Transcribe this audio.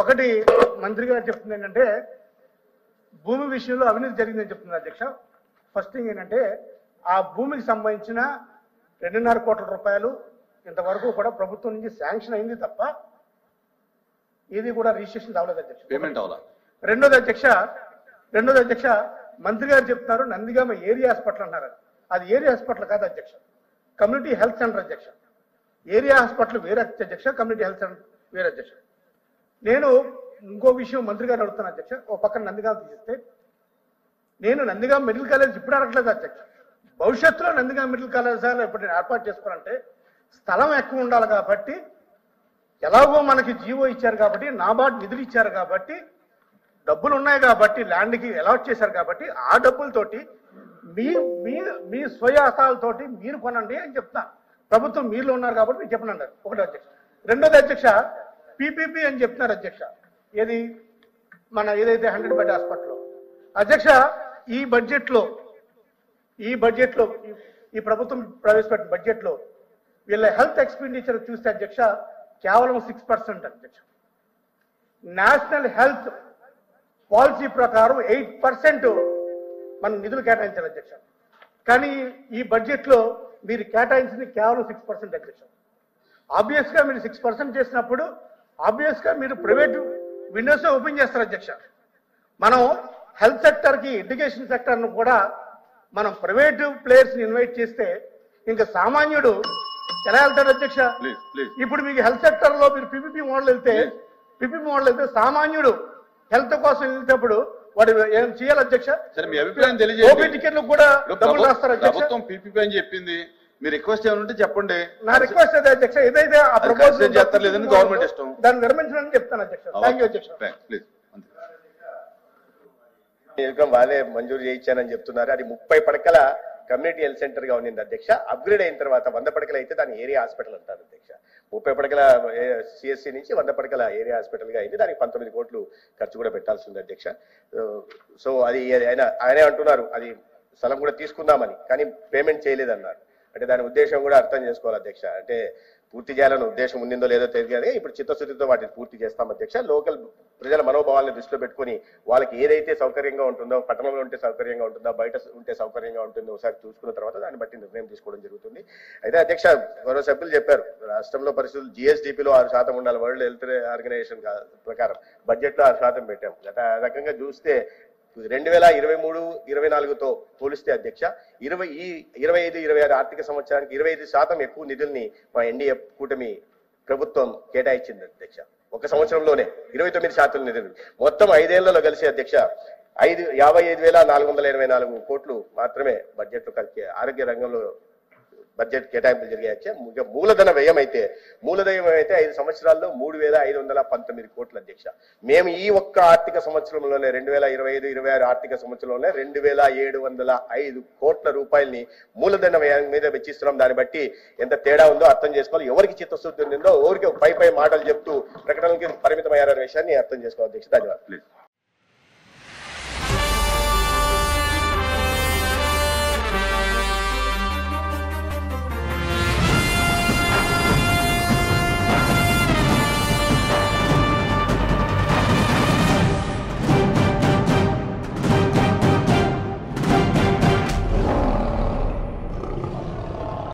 ఒకటి మంత్రి గారు చెప్తుంది ఏంటంటే భూమి విషయంలో అవినీతి జరిగిందని చెప్తున్నారు అధ్యక్ష. ఫస్ట్ థింగ్ ఏంటంటే ఆ భూమికి సంబంధించిన 2.5 కోట్ల రూపాయలు ఇంతవరకు కూడా ప్రభుత్వం నుంచి శాంక్షన్ అయింది తప్ప ఇది కూడా రిజిస్ట్రేషన్ అవ్వలేదు అధ్యక్ష. పేమెంట్ అవ్వాలా. రెండోది అధ్యక్ష మంత్రి గారు చెప్తున్నారు నందిగామ ఏరియా హాస్పిటల్ అన్నారు. అది ఏరియా హాస్పిటల్ కాదు అధ్యక్ష, కమ్యూనిటీ హెల్త్ సెంటర్ అధ్యక్ష. ఏరియా హాస్పిటల్ వేరే అధ్యక్ష, కమ్యూనిటీ హెల్త్ సెంటర్ వేరే అధ్యక్ష. నేను ఇంకో విషయం మంత్రి గారు అడుగుతాను అధ్యక్ష. ఓ పక్కన నందిగామ తీస్తే నేను నందిగామ మెడికల్ కాలేజ్ ఇప్పుడు అడగట్లేదు అధ్యక్ష. భవిష్యత్తులో నందిగామ మెడికల్ కళాశాల ఇప్పుడు నేను ఏర్పాటు చేసుకోవాలంటే స్థలం ఎక్కువ ఉండాలి కాబట్టి, ఎలాగో మనకి జీవో ఇచ్చారు కాబట్టి, నాబార్డ్ నిధులు ఇచ్చారు కాబట్టి, డబ్బులు ఉన్నాయి కాబట్టి, ల్యాండ్కి అలాట్ చేశారు కాబట్టి ఆ డబ్బులతోటి మీ స్వయాసాలతోటి మీరు కొనండి అని చెప్తా. ప్రభుత్వం మీలో ఉన్నారు కాబట్టి మీరు చెప్పండి అన్నారు. ఒకటి అధ్యక్ష. రెండోది అధ్యక్ష పీపీపీ అని చెప్తున్నారు అధ్యక్ష. ఏది మన ఏదైతే 100 బెడ్ హాస్పిటల్ అధ్యక్ష, ఈ బడ్జెట్లో ఈ ప్రభుత్వం ప్రవేశపెట్టిన బడ్జెట్లో వీళ్ళ హెల్త్ ఎక్స్పెండిచర్ చూస్తే అధ్యక్ష కేవలం 6% అధ్యక్ష. నేషనల్ హెల్త్ పాలసీ ప్రకారం 8% మనం నిధులు కేటాయించాలి అధ్యక్ష. కానీ ఈ బడ్జెట్లో మీరు కేటాయించింది కేవలం 6% అధ్యక్ష. ఆబ్వియస్గా మీరు 6% చేసినప్పుడు ఆబ్వియస్గా మీరు ప్రైవేట్ విండోస్ ఓపెన్ చేస్తారు అధ్యక్ష. మనం హెల్త్ సెక్టర్కి, ఎడ్యుకేషన్ సెక్టర్ను కూడా మనం ప్రైవేటు ప్లేయర్స్ని ఇన్వైట్ చేస్తే ఇంకా సామాన్యుడు ఎలా వెళ్తాడు అధ్యక్ష? ఇప్పుడు మీకు హెల్త్ సెక్టర్లో మీరు పీపీపీ మోడల్ వెళ్తే సామాన్యుడు హెల్త్ కోసం వెళ్తేప్పుడు వాడు ఏం చేయాలి అధ్యక్ష? మీ అభిప్రాయం తెలియజేయండి. టికెట్లు కూడా డబ్బులు రాస్తారు అధ్యక్ష. ప్రభుత్వం పీపీపీ అని చెప్పింది, మీ రిక్వెస్ట్ ఏమైనా ఉంటే చెప్పండి. నా రిక్వెస్ట్ అదే అధ్యక్ష, ఏదైతే ఆ ప్రపోజల్ చేస్తలేదని గవర్నమెంట్ ఇష్టం, దాన్ని విరమించడానికి చెప్తాను అధ్యక్ష. థ్యాంక్ యూ అధ్యక్ష. ప్లీజ్. వాళ్ళే మంజూరు చేయించానని చెప్తున్నారు. అది 30 పడకల కమ్యూనిటీ హెల్త్ సెంటర్ గా ఉంది అధ్యక్ష. అప్గ్రేడ్ అయిన తర్వాత 100 పడకలు అయితే దాన్ని ఏరియా హాస్పిటల్ అంటారు అధ్యక్ష. 30 పడకల సిఎస్సి నుంచి 100 పడకల ఏరియా హాస్పిటల్ గా అయింది. దానికి 19 కోట్లు ఖర్చు కూడా పెట్టాల్సి ఉంది అధ్యక్ష. సో అది ఆయనే అంటున్నారు అది స్థలం కూడా తీసుకుందామని, కానీ పేమెంట్ చేయలేదన్నారు. అంటే దాని ఉద్దేశం కూడా అర్థం చేసుకోవాలి అధ్యక్ష. అంటే పూర్తి చేయాలని ఉద్దేశం ఉండిందో లేదో తెలియదు, ఇప్పుడు చిత్తశుద్ధితో వాటిని పూర్తి చేస్తాం అధ్యక్ష. లోకల్ ప్రజల మనోభావాలను దృష్టిలో పెట్టుకుని వాళ్ళకి ఏదైతే సౌకర్యంగా ఉంటుందో, పట్టణంలో ఉంటే సౌకర్యంగా ఉంటుందో, బయట ఉంటే సౌకర్యంగా ఉంటుందో ఒకసారి చూసుకున్న తర్వాత దాన్ని బట్టి నిర్ణయం తీసుకోవడం జరుగుతుంది. అయితే అధ్యక్ష గౌరవ సభ్యులు చెప్పారు రాష్ట్రంలో పరిస్థితులు జిఎస్డిపిలో 6% ఉండాలి. వరల్డ్ హెల్త్ ఆర్గనైజేషన్ ప్రకారం బడ్జెట్లో 6% పెట్టాం. ఆ రకంగా చూస్తే 2023-24తో పోలిస్తే అధ్యక్ష 25-26 ఆర్థిక సంవత్సరానికి 25% ఎక్కువ నిధుల్ని మా ఎన్డీఏ కూటమి ప్రభుత్వం కేటాయించింది అధ్యక్ష. ఒక సంవత్సరంలోనే 29% నిధులు మొత్తం 5 ఏళ్లలో కలిసి అధ్యక్ష 55,424 కోట్లు మాత్రమే బడ్జెట్ ఆరోగ్య రంగంలో బడ్జెట్ కేటాయింపులు జరిగాయి. మూలధన వ్యయం అయితే 5 సంవత్సరాల్లో 3,519 కోట్లు అధ్యక్ష. మేము ఈ ఒక్క ఆర్థిక సంవత్సరంలోనే 2025-26 ఆర్థిక సంవత్సరంలోనే 2,705 కోట్ల రూపాయలని మూలధన వ్యయం మీద వెచ్చిస్తున్నాం. దాన్ని బట్టి ఎంత తేడా ఉందో అర్థం చేసుకోవాలి. ఎవరికి చిత్తశుద్ధి ఉందో, ఎవరికి పై మాటలు చెప్తూ ప్రకటనలకి పరిమితమయ్యారనే విషయాన్ని అర్థం చేసుకోవాలి అధ్యక్ష. ధన్యవాదాలు.